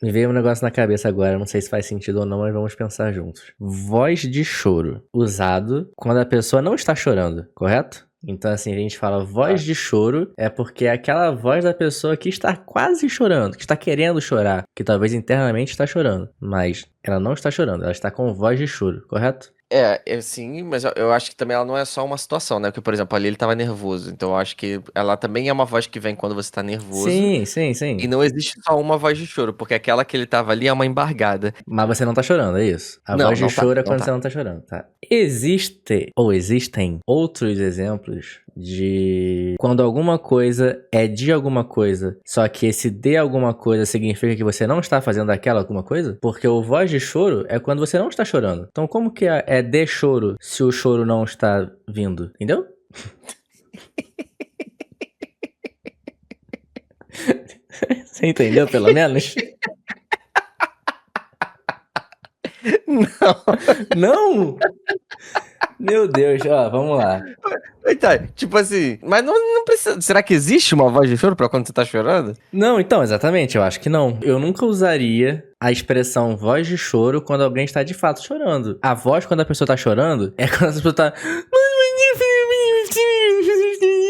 Me veio um negócio na cabeça agora, não sei se faz sentido ou não, mas vamos pensar juntos. Voz de choro, usado quando a pessoa não está chorando, correto? Então, assim, a gente fala voz Tá. de choro é porque é aquela voz da pessoa que está quase chorando, que está querendo chorar, que talvez internamente está chorando, mas ela não está chorando, ela está com voz de choro, correto? Sim, mas eu acho que também ela não é só uma situação, né? Porque, por exemplo, ali ele tava nervoso. Então eu acho que ela também é uma voz que vem quando você tá nervoso. Sim, sim, E sim. não existe só uma voz de choro, porque aquela que ele tava ali é uma embargada. Mas você não tá chorando, é isso? A Não, voz de não tá, choro é não quando você tá. não tá chorando, tá? Existe ou existem outros exemplos de quando alguma coisa é de alguma coisa, só que esse de alguma coisa significa que você não está fazendo aquela alguma coisa? Porque o voz de choro é quando você não está chorando. Então como que é de choro se o choro não está vindo? Entendeu? Você entendeu pelo menos? Não. Não! Meu Deus, ó, vamos lá. Tá, tipo assim, mas não precisa. Será que existe uma voz de choro pra quando você tá chorando? Não, então, exatamente, eu acho que não. Eu nunca usaria a expressão voz de choro quando alguém está de fato chorando. A voz quando a pessoa tá chorando é quando a pessoa tá.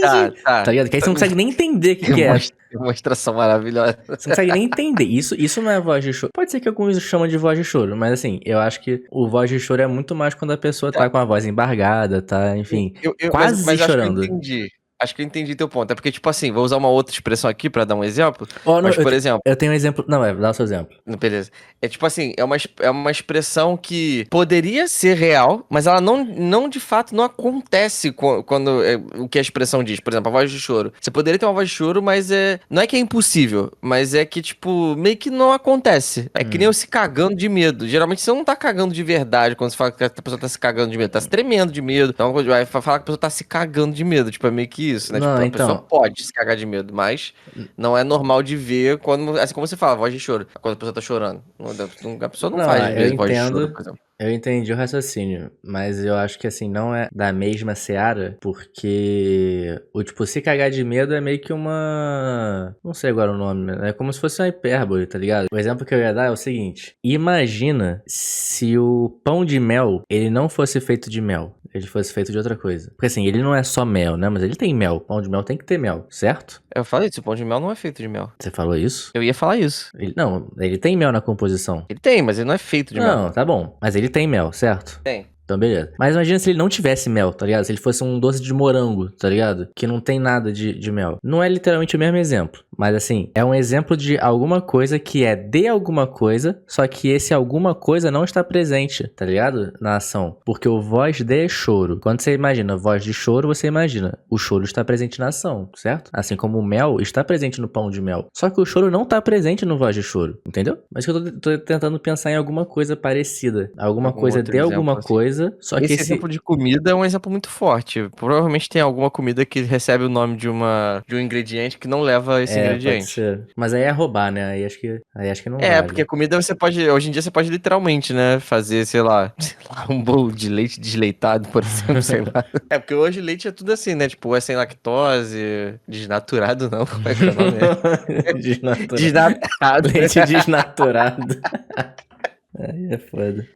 Tá, Tá tá. ligado? Que aí você não consegue nem entender o que é. Demonstração maravilhosa. Você não consegue nem entender. Isso não é voz de choro. Pode ser que alguns chamam de voz de choro, mas assim, eu acho que o voz de choro é muito mais quando a pessoa tá com a voz embargada, tá, enfim, quase Mas eu acho que eu chorando. entendi. Acho que eu entendi teu ponto. É porque, tipo assim, vou usar uma outra expressão aqui pra dar um exemplo. Ó, não, Mas, por exemplo, eu tenho um exemplo. Não, dá o seu exemplo. beleza. É tipo assim, é uma expressão que poderia ser real, mas ela não de fato não acontece quando o que a expressão diz. Por exemplo, a voz de choro. Você poderia ter uma voz de choro, mas não é que é impossível, mas é que, tipo, meio que não acontece. É que nem eu se cagando de medo. Geralmente você não tá cagando de verdade quando você fala que a pessoa tá se cagando de medo, tá se tremendo de medo. Então, vai falar que a pessoa tá se cagando de medo. Tipo, é meio que isso, né? Não, Tipo, a pessoa então. pode se cagar de medo, mas não é normal de ver quando. Assim como você fala, voz de choro. Quando a pessoa tá chorando. A pessoa não Não, faz, às eu vezes, voz de choro, entendo. por exemplo. Eu entendi o raciocínio, mas eu acho que assim, não é da mesma seara, porque o tipo, se cagar de medo é meio que uma. Não sei agora o nome, né? É como se fosse uma hipérbole, tá ligado? O exemplo que eu ia dar é o seguinte: imagina se o pão de mel ele não fosse feito de mel. Ele fosse feito de outra coisa. Porque assim, ele não é só mel, né? Mas ele tem mel. Pão de mel tem que ter mel, certo? Eu falei isso, o pão de mel não é feito de mel. Você falou isso? Eu ia falar isso. Não, ele tem mel na composição. Ele tem, mas ele não é feito de mel. Não, tá bom. Mas ele tem mel, certo? Tem. Então, beleza. Mas imagina se ele não tivesse mel, tá ligado? Se ele fosse um doce de morango, tá ligado? Que não tem nada de mel. Não é literalmente o mesmo exemplo. Mas assim, é um exemplo de alguma coisa que é de alguma coisa, só que esse alguma coisa não está presente, tá ligado? Na ação. Porque o voz de é choro. Quando você imagina voz de choro, você imagina o choro está presente na ação, certo? Assim como o mel está presente no pão de mel. Só que o choro não está presente no voz de choro, entendeu? Mas que eu tô tentando pensar em alguma coisa parecida. Alguma Algum coisa outro de exemplo, alguma assim. coisa, só que Esse esse. exemplo de comida é um exemplo muito forte. Provavelmente tem alguma comida que recebe o nome de um ingrediente que não leva esse É, pode ingrediente. ser. Mas aí é roubar, né? Aí acho que não É, porque vale. a comida você pode, hoje em dia você pode literalmente, né, fazer, sei lá, um bolo de leite desleitado, por exemplo, sei lá. É, porque hoje leite é tudo assim, né, tipo, é sem lactose, desnaturado não, como é que é o nome? Desnaturado. Desnatado. Leite desnaturado. Aí é foda.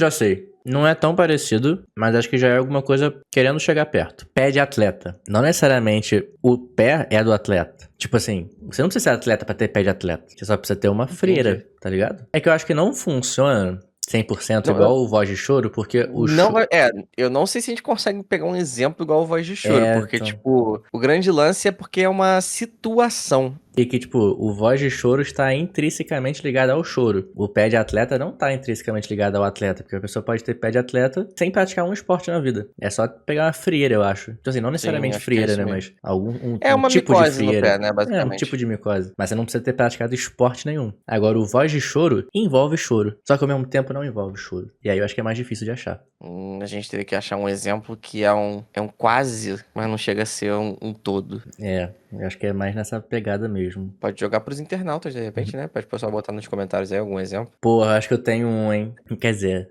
Já sei. Não é tão parecido, mas acho que já é alguma coisa querendo chegar perto. Pé de atleta. Não necessariamente o pé é do atleta. Tipo assim, você não precisa ser atleta pra ter pé de atleta. Você só precisa ter uma freira, Entendi. tá ligado? É que eu acho que não funciona 100% Não, igual o voz de choro, porque o não choro. vai, eu não sei se a gente consegue pegar um exemplo igual o Voz de Choro, É, porque, então. tipo, o grande lance é porque é uma situação. E que, tipo, o voz de choro está intrinsecamente ligado ao choro. O pé de atleta não está intrinsecamente ligado ao atleta, porque a pessoa pode ter pé de atleta sem praticar um esporte na vida. É só pegar uma frieira, eu acho. Então, assim, não Sim, necessariamente acho que é frieira, isso né? mesmo. Mas É um uma tipo de micose no frieira. pé, né, É, um tipo basicamente. de micose. Mas você não precisa ter praticado esporte nenhum. Agora, o voz de choro envolve choro. Só que ao mesmo tempo não envolve choro. E aí eu acho que é mais difícil de achar. A gente teria que achar um exemplo que é um quase, mas não chega a ser um todo. É, eu acho que é mais nessa pegada mesmo. mesmo. Pode jogar pros internautas, de repente, né? Pode o pessoal botar nos comentários aí algum exemplo. Porra, acho que eu tenho um, hein? Quer dizer,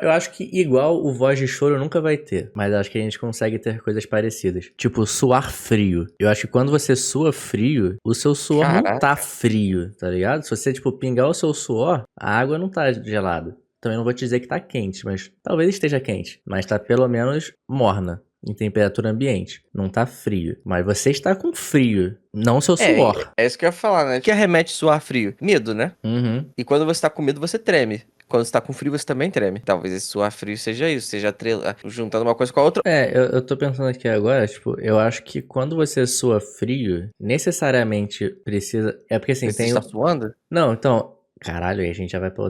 eu acho que igual o voz de choro nunca vai ter, mas acho que a gente consegue ter coisas parecidas. Tipo, suar frio. Eu acho que quando você sua frio, o seu suor não Caraca. tá frio, tá ligado? Se você, tipo, pingar o seu suor, a água não tá gelada. Também não vou te dizer que tá quente, mas talvez esteja quente. Mas tá pelo menos morna, em temperatura ambiente. Não tá frio. Mas você está com frio, não o seu suor. É isso que eu ia falar, né? O que arremete suar frio? Medo, né? Uhum. E quando você tá com medo, você treme. Quando você tá com frio, você também treme. Talvez esse suar frio seja isso, seja juntando uma coisa com a outra. Eu tô pensando aqui agora, tipo, eu acho que quando você sua frio, necessariamente precisa. É porque assim, Você tem. está suando? Não, então. Caralho, aí a gente já vai pra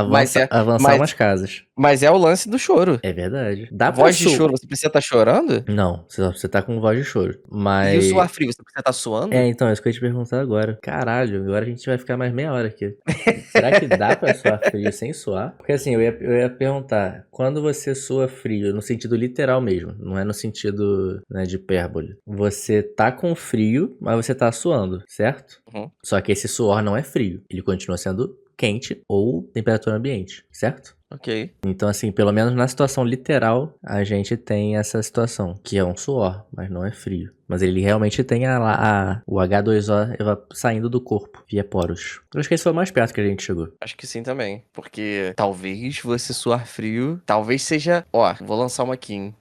Mas é, avançar mas, umas casas. mas é o lance do choro. É verdade. Dá pra Voz de su. choro, você precisa estar chorando? Não, você tá com voz de choro. E o Mas. suar frio, você precisa estar É, suando? então, é isso que eu ia te perguntar agora. Caralho, agora a gente vai ficar mais meia hora aqui. Será que dá pra suar frio sem suar? Porque assim, eu ia perguntar, quando você sua frio, no sentido literal mesmo, não é no sentido, né, de hipérbole. Você tá com frio, mas você tá suando, certo? Uhum. Só que esse suor não é frio, ele continua sendo quente ou temperatura ambiente, certo? Ok. Então, assim, pelo menos na situação literal, a gente tem essa situação, que é um suor, mas não é frio. Mas ele realmente tem o H2O saindo do corpo, via poros. Eu acho que esse foi o mais perto que a gente chegou. Acho que sim também. Porque talvez você suar frio, talvez seja. Ó, vou lançar uma aqui, hein?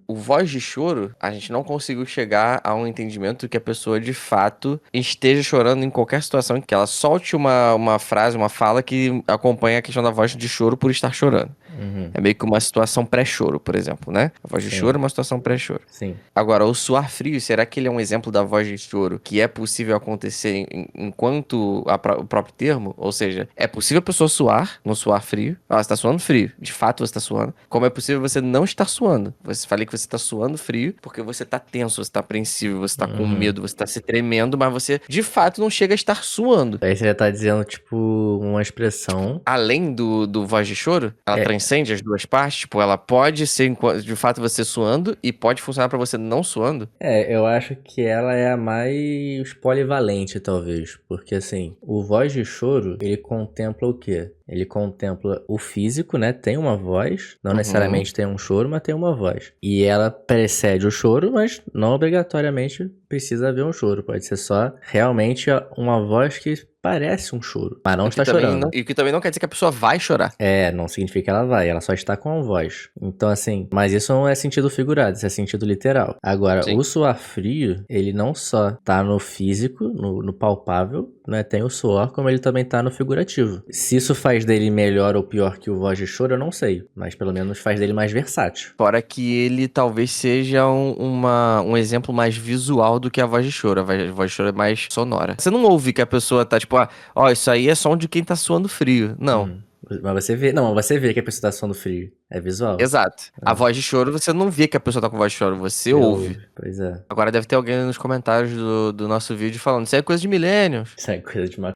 O voz de choro, a gente não conseguiu chegar a um entendimento que a pessoa de fato esteja chorando em qualquer situação, que ela solte uma frase, uma fala que acompanha a questão da voz de choro por estar chorando. Uhum. É meio que uma situação pré-choro, por exemplo, né? A voz de choro é Sim, uma situação pré-choro. sim. Agora, o suar frio, será que ele é um exemplo da voz de choro que é possível acontecer enquanto o próprio termo? Ou seja, é possível a pessoa suar, no suar frio. Ah, você tá suando frio. De fato, você tá suando. Como é possível você não estar suando? Você falei que você tá suando frio porque você tá tenso, você tá apreensivo, você tá com Uhum. medo, você tá se tremendo, mas você de fato não chega a estar suando. Aí você já tá dizendo, tipo, uma expressão. Além do voz de choro, ela É, transcende as duas partes. Tipo, ela pode ser de fato você suando e pode funcionar pra você não suando. eu acho que ela é a mais polivalente, talvez. Porque, assim, o voz de choro, ele contempla o quê? Ele contempla o físico, né? Tem uma voz, não Uhum. necessariamente tem um choro, mas tem uma voz. E ela precede o choro, mas não obrigatoriamente precisa haver um choro. Pode ser só realmente uma voz que parece um choro, mas não está chorando. E que também não quer dizer que a pessoa vai chorar. Não significa que ela vai, ela só está com a voz. Então, assim, mas isso não é sentido figurado, isso é sentido literal. Agora, Sim. o suar frio, ele não só tá no físico, no palpável, né? Tem o suor, como ele também tá no figurativo. Se isso faz dele melhor ou pior que o voz de choro, eu não sei. Mas pelo menos faz dele mais versátil. Fora que ele talvez seja um exemplo mais visual do que a voz de choro. A voz de choro é mais sonora. Você não ouve que a pessoa tá tipo, ó, isso aí é som de quem tá suando frio. Não. Mas você vê. Não, mas você vê que a pessoa tá suando frio. É visual. Exato. A É, voz de choro, você não vê que a pessoa tá com voz de choro, você você ouve. ouve. Pois é. Agora deve ter alguém nos comentários do nosso vídeo falando, isso aí é coisa de millennials. Isso é coisa de uma.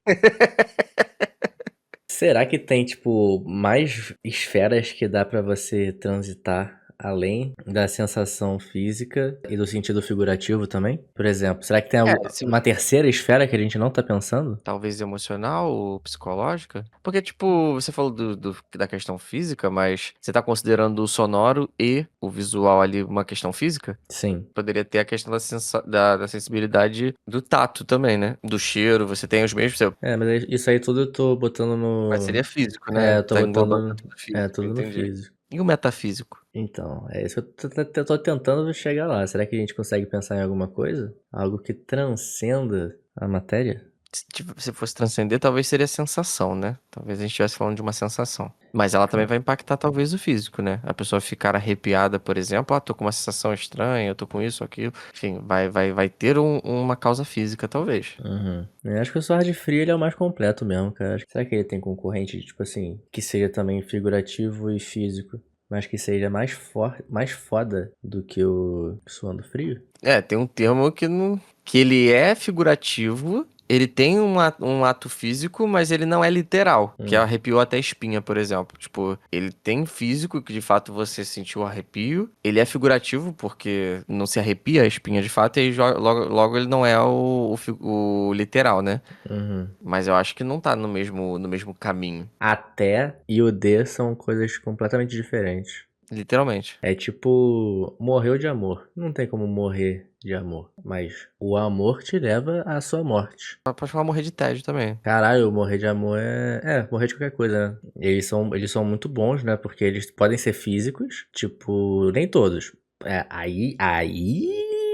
Será que tem, tipo, mais esferas que dá pra você transitar além da sensação física e do sentido figurativo também? Por exemplo, será que tem Se uma terceira esfera que a gente não tá pensando? talvez emocional ou psicológica? Porque, tipo, você falou da questão física, mas você tá considerando o sonoro e o visual ali uma questão física? Sim. Poderia ter a questão da sensibilidade do tato também, né? Do cheiro, você tem os mesmos, Mas isso aí tudo eu tô botando mas no. seria físico, né? Eu tô Tá englobando botando. tudo físico, Tudo no entendi. físico. E o metafísico? Então, é isso que eu tô tentando chegar lá. Será que a gente consegue pensar em alguma coisa? Algo que transcenda a matéria? Se fosse transcender, talvez seria sensação, né? Talvez a gente estivesse falando de uma sensação. Mas ela também vai impactar, talvez, o físico, né? A pessoa ficar arrepiada, por exemplo, tô com uma sensação estranha, eu tô com isso, aquilo. Enfim, vai ter uma causa física, talvez. Uhum. Eu acho que o Sword de Frio ele é o mais completo mesmo, cara. Será que ele tem concorrente, tipo assim, que seja também figurativo e físico, mas que seja mais foda do que o Suando Frio? Tem um termo que não. Que ele é figurativo, ele tem um ato físico, mas ele não é literal. Que arrepiou até a espinha, por exemplo. Tipo, ele tem físico, que de fato você sentiu o arrepio. Ele é figurativo, porque não se arrepia a espinha de fato, e aí logo ele não é o literal, né? Uhum. Mas eu acho que não tá no mesmo caminho. Até e o D são coisas completamente diferentes. Literalmente. É tipo, morreu de amor. Não tem como morrer de amor. Mas o amor te leva à sua morte. Pode falar morrer de tédio também. Caralho, morrer de amor morrer de qualquer coisa, né? Eles são muito bons, né? Porque eles podem ser físicos, tipo, nem todos. Aí a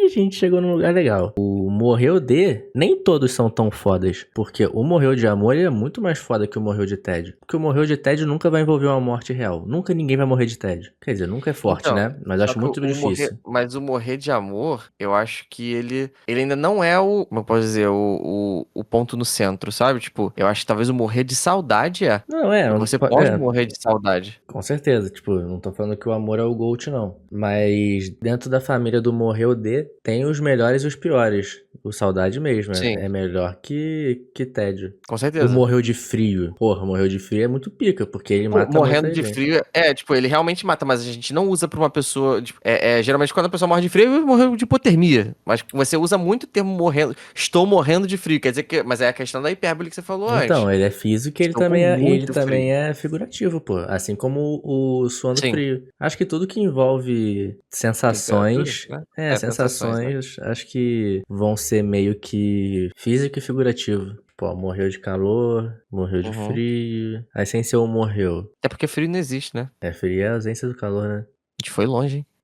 gente chegou num lugar legal. O morreu de, nem todos são tão fodas. Porque o morreu de amor ele é muito mais foda que o morreu de tédio. Porque o morreu de tédio nunca vai envolver uma morte real. Nunca ninguém vai morrer de tédio. Quer dizer, nunca é forte, Então, né? Mas eu só acho que muito difícil. mas o morrer de amor, eu acho que ele ainda não é como eu posso dizer, o ponto no centro, sabe? Tipo, eu acho que talvez o morrer de saudade é. Não, Você pode morrer de saudade. com certeza, tipo, eu não tô falando que o amor é o GOAT, não. Mas dentro da família do morreu de, tem os melhores e os piores. O saudade mesmo, Sim, é melhor que tédio. com O certeza. morreu de frio. Porra, morreu de frio é muito pica, porque ele Pô, mata morrendo muita de gente. frio, tipo, ele realmente mata, mas a gente não usa pra uma pessoa. Tipo, geralmente quando a pessoa morre de frio, ele morreu de hipotermia. Mas você usa muito o termo morrendo. Estou morrendo de frio. Quer dizer que. Mas é a questão da hipérbole que você falou antes. Então, ele é físico e ele Estou com também é, ele muito frio. também é figurativo, pô. Assim como o suando Sim, frio. Acho que tudo que envolve temperatura, sensações, né? É, sensações, né? acho que vão ser meio que físico e figurativo. Pô, morreu de calor, morreu de Uhum. frio. Aí sem ser o morreu. Até porque frio não existe, né? É, frio é a ausência do calor, né? A gente foi longe, hein?